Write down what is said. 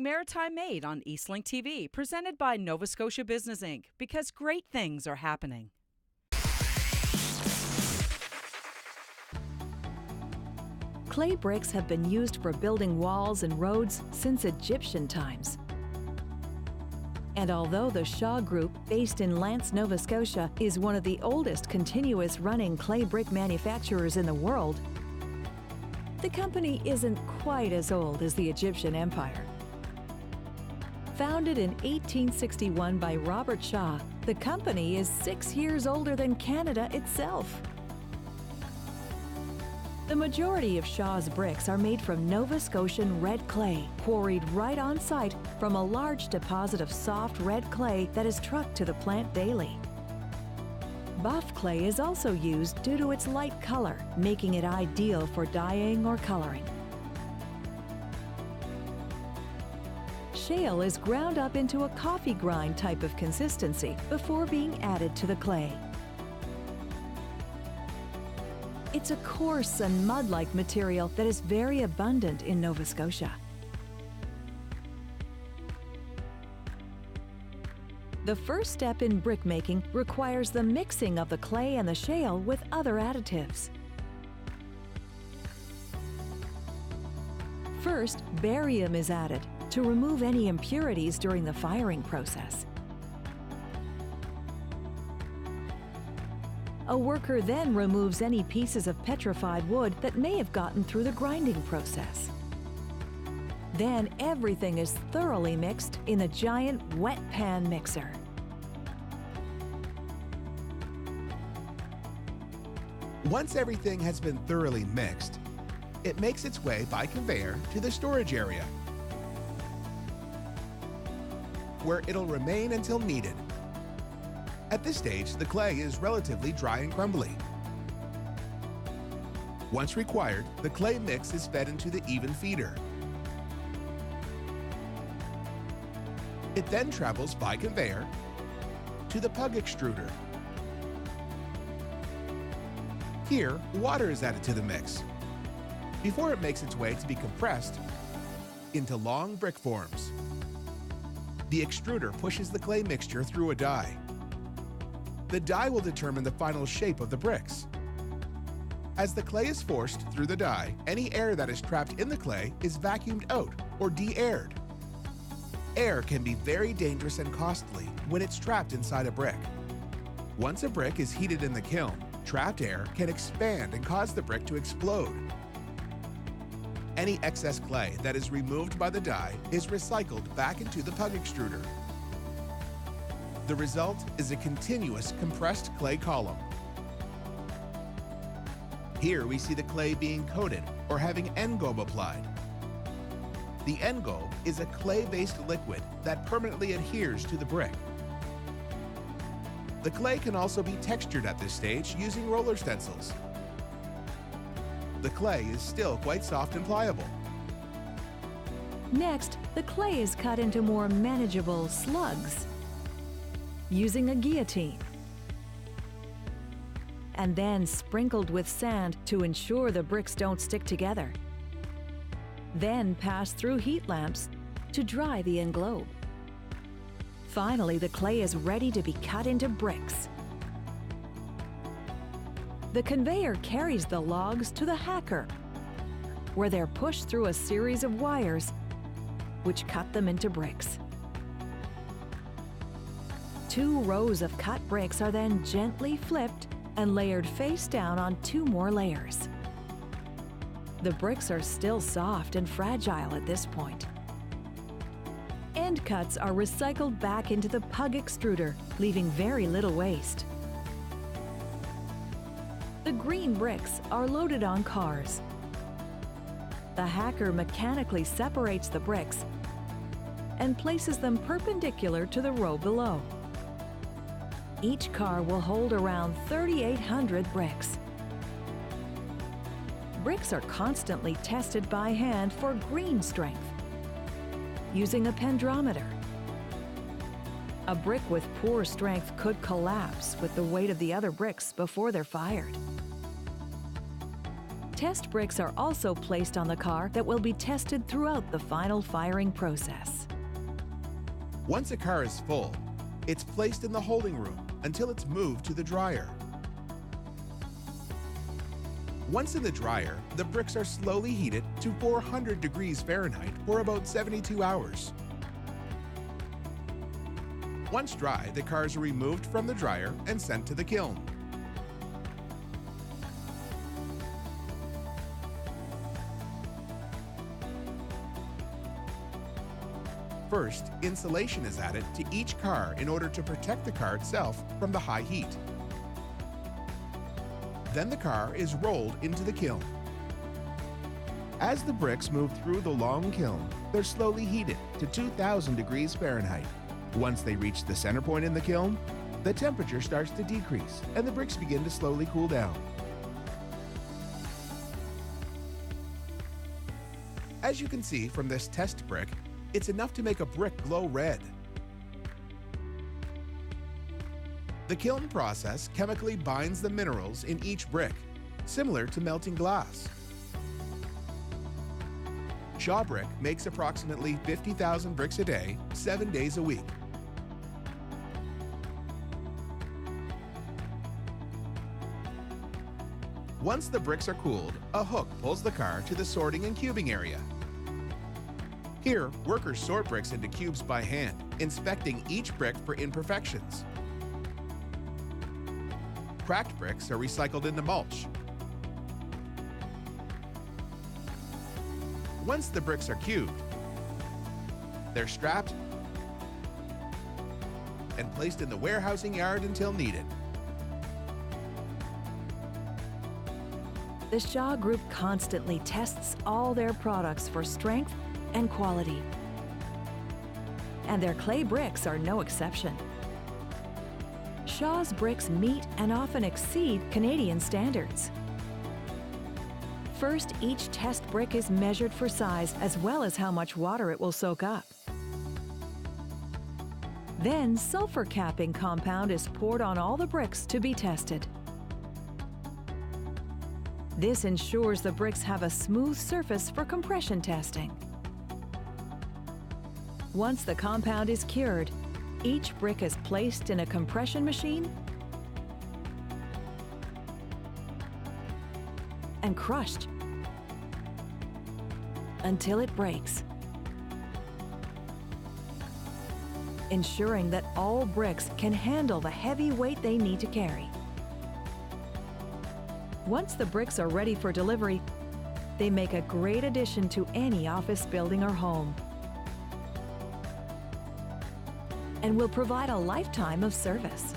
Maritime Made on Eastlink TV, presented by Nova Scotia Business Inc., because great things are happening. Clay bricks have been used for building walls and roads since Egyptian times. And although the Shaw Group, based in Lance, Nova Scotia, is one of the oldest continuous running clay brick manufacturers in the world, the company isn't quite as old as the Egyptian Empire. Founded in 1861 by Robert Shaw, the company is 6 years older than Canada itself. The majority of Shaw's bricks are made from Nova Scotian red clay, quarried right on site from a large deposit of soft red clay that is trucked to the plant daily. Buff clay is also used due to its light color, making it ideal for dyeing or coloring. Shale is ground up into a coffee grind type of consistency before being added to the clay. It's a coarse and mud-like material that is very abundant in Nova Scotia. The first step in brick making requires the mixing of the clay and the shale with other additives. First, barium is added to remove any impurities during the firing process. A worker then removes any pieces of petrified wood that may have gotten through the grinding process. Then everything is thoroughly mixed in a giant wet pan mixer. Once everything has been thoroughly mixed, it makes its way by conveyor to the storage area, where it'll remain until needed. At this stage, the clay is relatively dry and crumbly. Once required, the clay mix is fed into the even feeder. It then travels by conveyor to the pug extruder. Here, water is added to the mix before it makes its way to be compressed into long brick forms. The extruder pushes the clay mixture through a die. The die will determine the final shape of the bricks. As the clay is forced through the die, any air that is trapped in the clay is vacuumed out or de-aired. Air can be very dangerous and costly when it's trapped inside a brick. Once a brick is heated in the kiln, trapped air can expand and cause the brick to explode. Any excess clay that is removed by the die is recycled back into the pug extruder. The result is a continuous compressed clay column. Here we see the clay being coated or having engobe applied. The engobe is a clay-based liquid that permanently adheres to the brick. The clay can also be textured at this stage using roller stencils. The clay is still quite soft and pliable. Next, the clay is cut into more manageable slugs using a guillotine, and then sprinkled with sand to ensure the bricks don't stick together. Then passed through heat lamps to dry the englobe. Finally, the clay is ready to be cut into bricks. The conveyor carries the logs to the hacker, where they're pushed through a series of wires which cut them into bricks. 2 rows of cut bricks are then gently flipped and layered face down on 2 more layers. The bricks are still soft and fragile at this point. End cuts are recycled back into the pug extruder, leaving very little waste. The green bricks are loaded on cars. The hacker mechanically separates the bricks and places them perpendicular to the row below. Each car will hold around 3,800 bricks. Bricks are constantly tested by hand for green strength using a pendrometer. A brick with poor strength could collapse with the weight of the other bricks before they're fired. Test bricks are also placed on the car that will be tested throughout the final firing process. Once a car is full, it's placed in the holding room until it's moved to the dryer. Once in the dryer, the bricks are slowly heated to 400 degrees Fahrenheit for about 72 hours. Once dry, the cars are removed from the dryer and sent to the kiln. First, insulation is added to each car in order to protect the car itself from the high heat. Then the car is rolled into the kiln. As the bricks move through the long kiln, they're slowly heated to 2000 degrees Fahrenheit. Once they reach the center point in the kiln, the temperature starts to decrease and the bricks begin to slowly cool down. As you can see from this test brick, it's enough to make a brick glow red. The kiln process chemically binds the minerals in each brick, similar to melting glass. Shaw Brick makes approximately 50,000 bricks a day, 7 days a week. Once the bricks are cooled, a hook pulls the car to the sorting and cubing area. Here, workers sort bricks into cubes by hand, inspecting each brick for imperfections. Cracked bricks are recycled into mulch. Once the bricks are cubed, they're strapped and placed in the warehousing yard until needed. The Shaw Group constantly tests all their products for strength and quality. And their clay bricks are no exception. Shaw's bricks meet and often exceed Canadian standards. First, each test brick is measured for size as well as how much water it will soak up. Then, sulfur capping compound is poured on all the bricks to be tested. This ensures the bricks have a smooth surface for compression testing. Once the compound is cured, each brick is placed in a compression machine and crushed until it breaks, ensuring that all bricks can handle the heavy weight they need to carry. Once the bricks are ready for delivery, they make a great addition to any office building or home and will provide a lifetime of service.